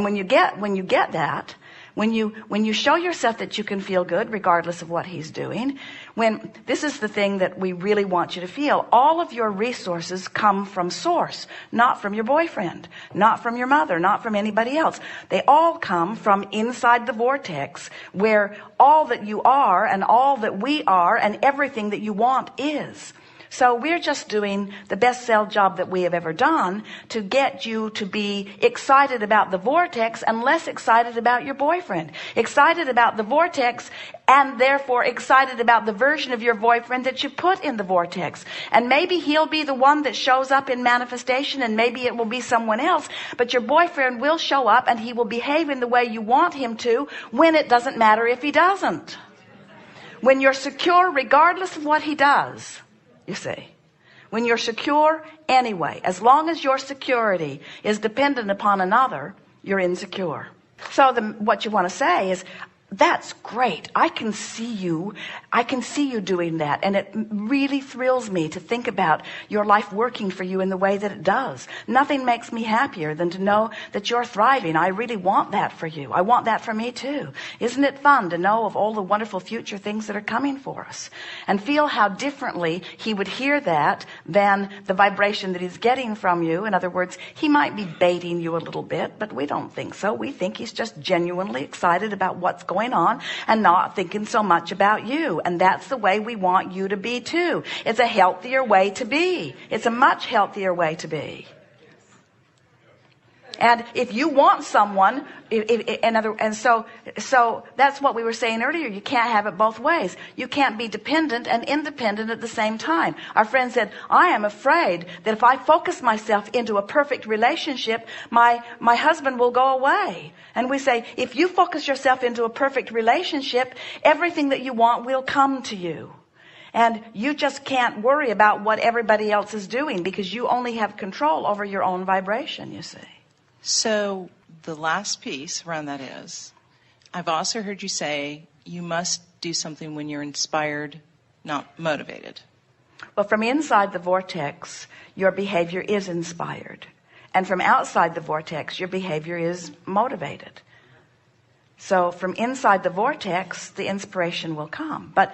When you get that, when you show yourself that you can feel good regardless of what he's doing, when this is the thing that we really want you to feel, all of your resources come from source, not from your boyfriend, not from your mother, not from anybody else. They all come from inside the vortex, where all that you are and all that we are and everything that you want is. So we're just doing the best sell job that we have ever done to get you to be excited about the vortex and less excited about your boyfriend. Excited about the vortex and therefore excited about the version of your boyfriend that you put in the vortex. And maybe he'll be the one that shows up in manifestation, and maybe it will be someone else. But your boyfriend will show up and he will behave in the way you want him to, when it doesn't matter if he doesn't. When you're secure regardless of what he does. You see, when you're secure anyway, as long as your security is dependent upon another, you're insecure. So what you want to say is, that's great. I can see you doing that. And it really thrills me to think about your life working for you in the way that it does. Nothing makes me happier than to know that you're thriving. I really want that for you. I want that for me too. Isn't it fun to know of all the wonderful future things that are coming for us? And feel how differently he would hear that than the vibration that he's getting from you. In other words, he might be baiting you a little bit, but we don't think so. We think he's just genuinely excited about what's going on and not thinking so much about you. And that's the way we want you to be too. It's a healthier way to be. It's a much healthier way to be. And if you want someone, so that's what we were saying earlier. You can't have it both ways. You can't be dependent and independent at the same time. Our friend said, I am afraid that if I focus myself into a perfect relationship, my husband will go away. And we say, if you focus yourself into a perfect relationship, everything that you want will come to you. And you just can't worry about what everybody else is doing, because you only have control over your own vibration, you see. So the last piece around that is, I've also heard you say you must do something when you're inspired, not motivated. Well, from inside the vortex, your behavior is inspired. And from outside the vortex, your behavior is motivated. So from inside the vortex, the inspiration will come. But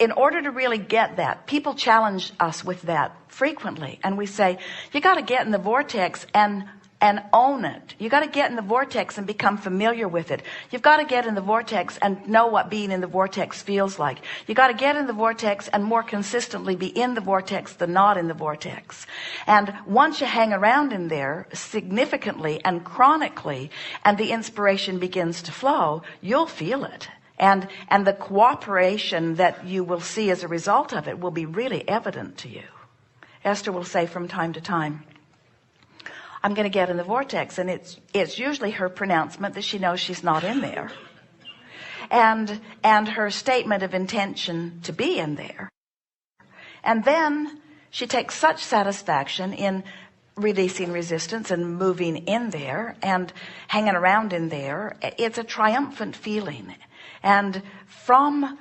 in order to really get that, people challenge us with that frequently. And we say, you got to get in the vortex and own it. You got to get in the vortex and become familiar with it. You've got to get in the vortex and know what being in the vortex feels like. You got to get in the vortex and more consistently be in the vortex than not in the vortex. And once you hang around in there significantly and chronically, and the inspiration begins to flow, you'll feel it. And the cooperation that you will see as a result of it will be really evident to you. Esther will say from time to time, I'm going to get in the vortex. And it's usually her pronouncement that she knows she's not in there. And her statement of intention to be in there. And then she takes such satisfaction in releasing resistance and moving in there and hanging around in there. It's a triumphant feeling. And from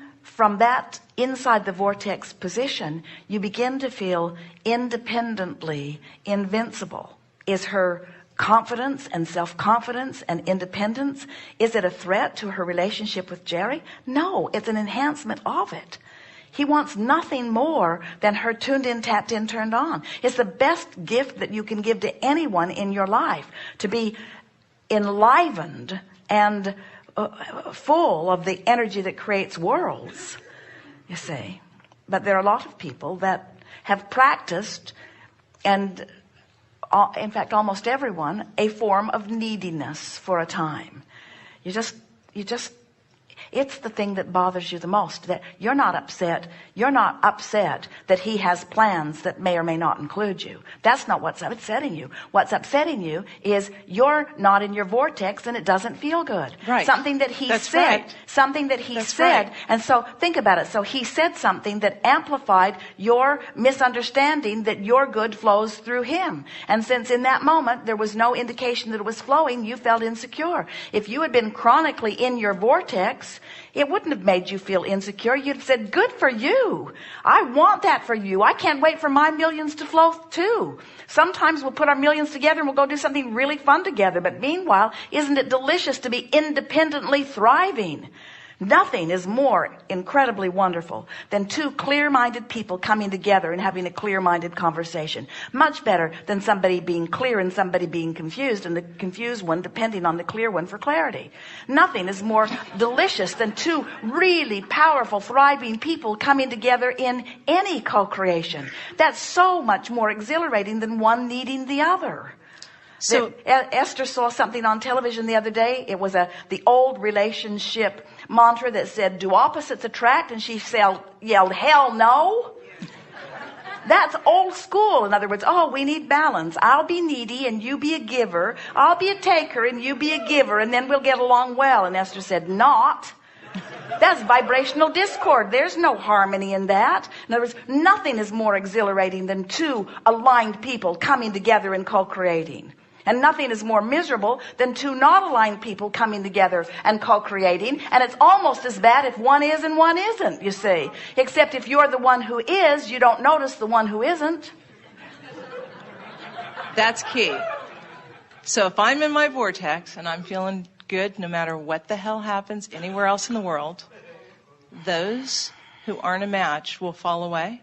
that inside the vortex position, you begin to feel independently invincible. Is her confidence and self-confidence and independence, is it a threat to her relationship with Jerry? No, it's an enhancement of it. He wants nothing more than her tuned in, tapped in, turned on. It's the best gift that you can give to anyone in your life, to be enlivened and full of the energy that creates worlds, you see. But there are a lot of people that have practiced, and in fact, almost everyone, a form of neediness for a time. You just, it's the thing that bothers you the most, that you're not upset that he has plans that may or may not include you. That's not what's upsetting you. What's upsetting you is you're not in your vortex and it doesn't feel good. Right. Something that he That's said, right. something that he That's said. right. And so think about it. So he said something that amplified your misunderstanding that your good flows through him. And since in that moment there was no indication that it was flowing, you felt insecure. If you had been chronically in your vortex, it wouldn't have made you feel insecure. You'd have said, good for you. I want that for you. I can't wait for my millions to flow too. Sometimes we'll put our millions together and we'll go do something really fun together. But meanwhile, isn't it delicious to be independently thriving? Nothing is more incredibly wonderful than two clear-minded people coming together and having a clear-minded conversation. Much better than somebody being clear and somebody being confused, and the confused one depending on the clear one for clarity. Nothing is more delicious than two really powerful, thriving people coming together in any co-creation. That's so much more exhilarating than one needing the other. So Esther saw something on television the other day. It was the old relationship mantra that said, do opposites attract? And she yelled, hell no. That's old school. In other words, we need balance. I'll be needy and you be a giver. I'll be a taker and you be a giver, and then we'll get along well. And Esther said, not. That's vibrational discord. There's no harmony in that. In other words, nothing is more exhilarating than two aligned people coming together and co-creating. And nothing is more miserable than two not aligned people coming together and co-creating. And it's almost as bad if one is and one isn't, you see. Except if you're the one who is, you don't notice the one who isn't. That's key. So if I'm in my vortex and I'm feeling good no matter what the hell happens anywhere else in the world, those who aren't a match will fall away?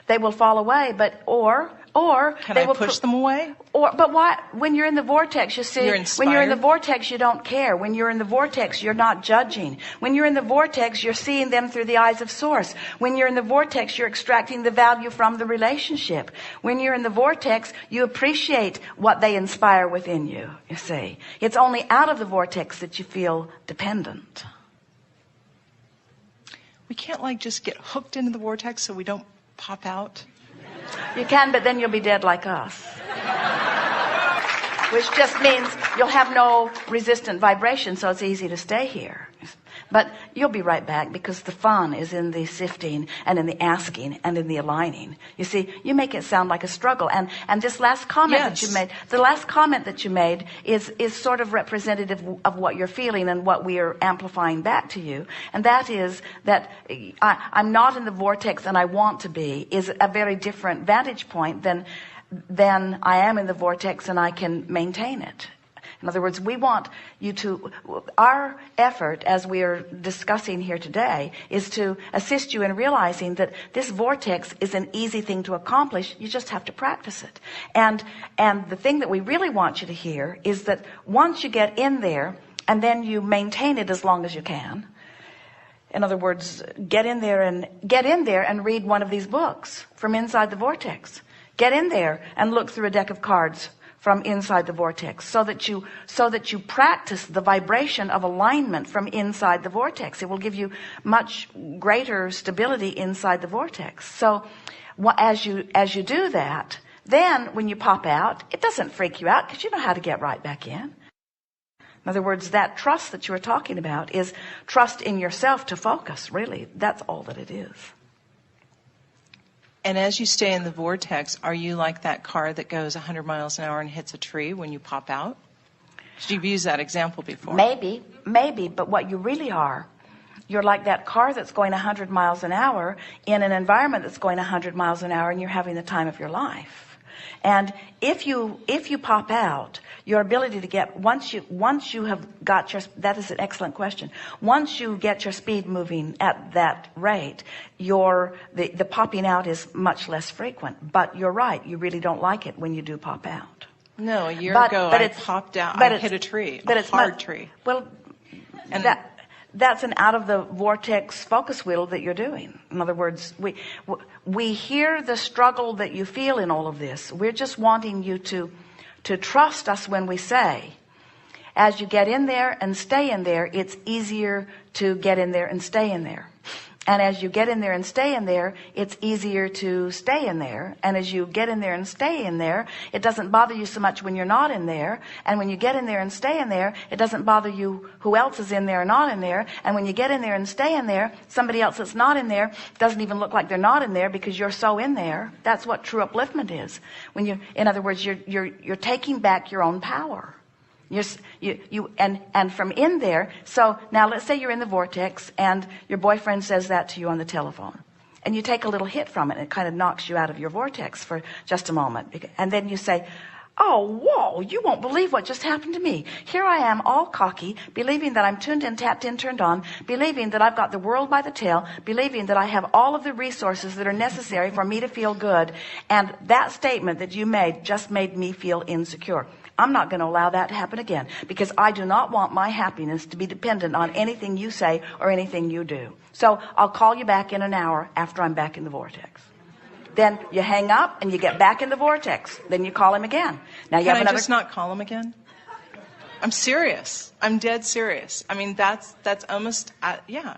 They will fall away, or can I push them away? But why? When you're in the vortex, you see, when you're in the vortex, you don't care. When you're in the vortex, you're not judging. When you're in the vortex, you're seeing them through the eyes of Source. When you're in the vortex, you're extracting the value from the relationship. When you're in the vortex, you appreciate what they inspire within you, you see. It's only out of the vortex that you feel dependent. We can't just get hooked into the vortex so we don't pop out. You can, but then you'll be dead like us. Which just means you'll have no resistant vibration, so it's easy to stay here. But you'll be right back, because the fun is in the sifting and in the asking and in the aligning. You see, you make it sound like a struggle. And this last comment that you made, the last comment that you made is sort of representative of what you're feeling and what we are amplifying back to you. And that is that I'm not in the vortex and I want to be is a very different vantage point than I am in the vortex and I can maintain it. In other words, we want you to, our effort as we are discussing here today is to assist you in realizing that this vortex is an easy thing to accomplish. You just have to practice it. And the thing that we really want you to hear is that once you get in there and then you maintain it as long as you can. In other words, get in there and read one of these books from inside the vortex. Get in there and look through a deck of cards from inside the vortex, so that you practice the vibration of alignment from inside the vortex. It will give you much greater stability inside the vortex. So as you do that, then when you pop out, it doesn't freak you out, because you know how to get right back in. In other words, that trust that you were talking about is trust in yourself to focus, really. That's all that it is. And as you stay in the vortex, are you like that car that goes 100 miles an hour and hits a tree when you pop out? You've used that example before. Maybe, but what you really are, you're like that car that's going 100 miles an hour in an environment that's going 100 miles an hour, and you're having the time of your life. And if you pop out, your ability to get, once you have got that is an excellent question. Once you get your speed moving at that rate, the popping out is much less frequent. But you're right, you really don't like it when you do pop out. No, a year ago I popped out, I hit a tree, a hard tree. Well, and that's an out of the vortex focus wheel that you're doing. In other words, we hear the struggle that you feel in all of this. We're just wanting you to trust us when we say, as you get in there and stay in there, it's easier to get in there and stay in there. And as you get in there and stay in there, it's easier to stay in there. And as you get in there and stay in there, it doesn't bother you so much when you're not in there. And when you get in there and stay in there, it doesn't bother you who else is in there or not in there. And when you get in there and stay in there, somebody else that's not in there doesn't even look like they're not in there, because you're so in there. That's what true upliftment is. In other words, you're taking back your own power. And from in there, so now let's say you're in the vortex and your boyfriend says that to you on the telephone. And you take a little hit from it and it kind of knocks you out of your vortex for just a moment. And then you say, oh, whoa, you won't believe what just happened to me. Here I am all cocky, believing that I'm tuned in, tapped in, turned on, believing that I've got the world by the tail, believing that I have all of the resources that are necessary for me to feel good. And that statement that you made just made me feel insecure. I'm not going to allow that to happen again, because I do not want my happiness to be dependent on anything you say or anything you do. So I'll call you back in an hour after I'm back in the vortex. Then you hang up and you get back in the vortex. Then you call him again. Now you Can have I another. just not call him again? I'm serious. I'm dead serious. I mean, that's almost,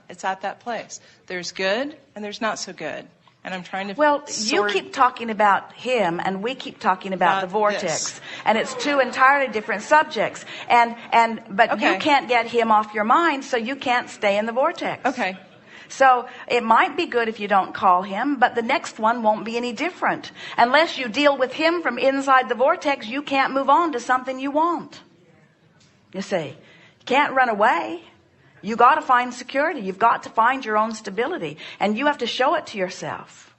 it's at that place. There's good and there's not so good. And I'm trying to you keep talking about him and we keep talking about the vortex. This. And it's two entirely different subjects. But Okay. you can't get him off your mind, so you can't stay in the vortex. Okay. So it might be good if you don't call him, but the next one won't be any different. Unless you deal with him from inside the vortex, you can't move on to something you want. You see, you can't run away. You got to find security. You've got to find your own stability, and you have to show it to yourself.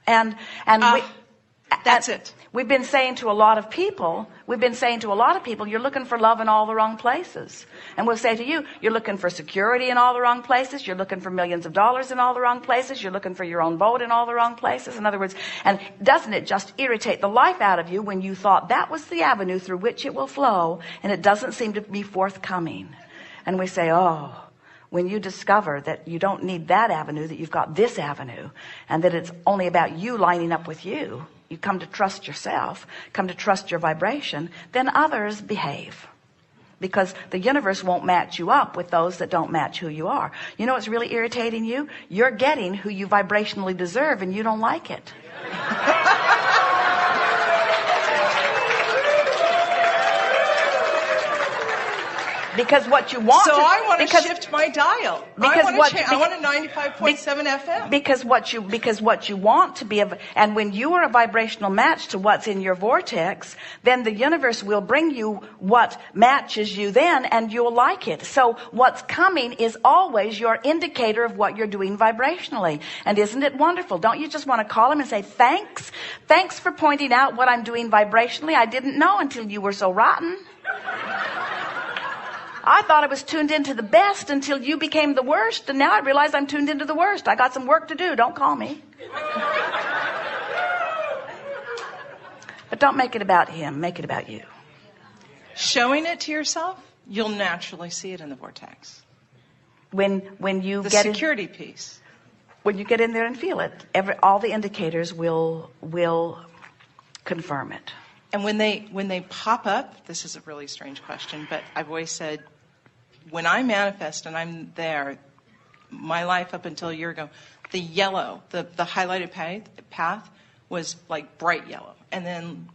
That's it. We've been saying to a lot of people, you're looking for love in all the wrong places. And we'll say to you, you're looking for security in all the wrong places. You're looking for millions of dollars in all the wrong places. You're looking for your own vote in all the wrong places. In other words, and doesn't it just irritate the life out of you when you thought that was the avenue through which it will flow, and it doesn't seem to be forthcoming? And we say, when you discover that you don't need that avenue, that you've got this avenue, and that it's only about you lining up with you, you come to trust yourself, come to trust your vibration, then others behave. Because the universe won't match you up with those that don't match who you are. You know what's really irritating you? You're getting who you vibrationally deserve, and you don't like it. Because what you want I want to shift my dial. I want a 95.7 FM. Because what you want to be, and when you are a vibrational match to what's in your vortex, then the universe will bring you what matches you then, and you'll like it. So what's coming is always your indicator of what you're doing vibrationally. And isn't it wonderful? Don't you just want to call him and say, thanks for pointing out what I'm doing vibrationally. I didn't know until you were so rotten. I thought I was tuned into the best until you became the worst, and now I realize I'm tuned into the worst. I got some work to do. Don't call me. But don't make it about him. Make it about you. Showing it to yourself, you'll naturally see it in the vortex. When you The get security piece. when you get in there and feel it, all the indicators will confirm it. And when they pop up, this is a really strange question, but I've always said, when I manifest and I'm there, my life up until a year ago, the yellow, the highlighted path was like bright yellow. And then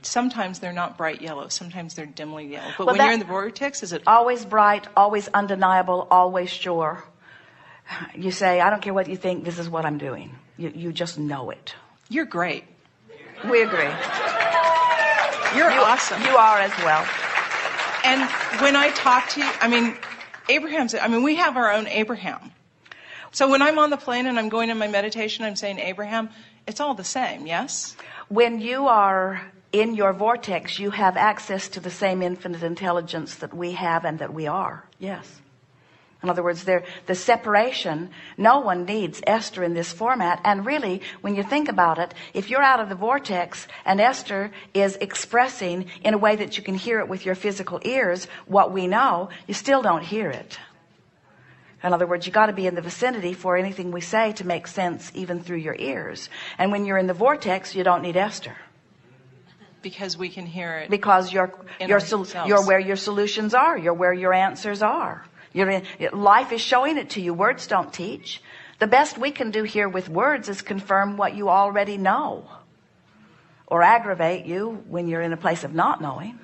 sometimes they're not bright yellow. Sometimes they're dimly yellow. But when you're in the vortex, is it always bright, always undeniable, always sure? You say, I don't care what you think, this is what I'm doing. You just know it. You're great. We agree. You're awesome. You are as well. And when I talk to you, we have our own Abraham. So when I'm on the plane and I'm going in my meditation, I'm saying Abraham, it's all the same, yes? When you are in your vortex, you have access to the same infinite intelligence that we have and that we are, yes. In other words, the separation, no one needs Esther in this format. And really, when you think about it, if you're out of the vortex and Esther is expressing in a way that you can hear it with your physical ears what we know, you still don't hear it. In other words, you got to be in the vicinity for anything we say to make sense even through your ears. And when you're in the vortex, you don't need Esther. Because we can hear it. Because you're where your solutions are. You're where your answers are. Life is showing it to you. Words don't teach. The best we can do here with words is confirm what you already know, or aggravate you when you're in a place of not knowing.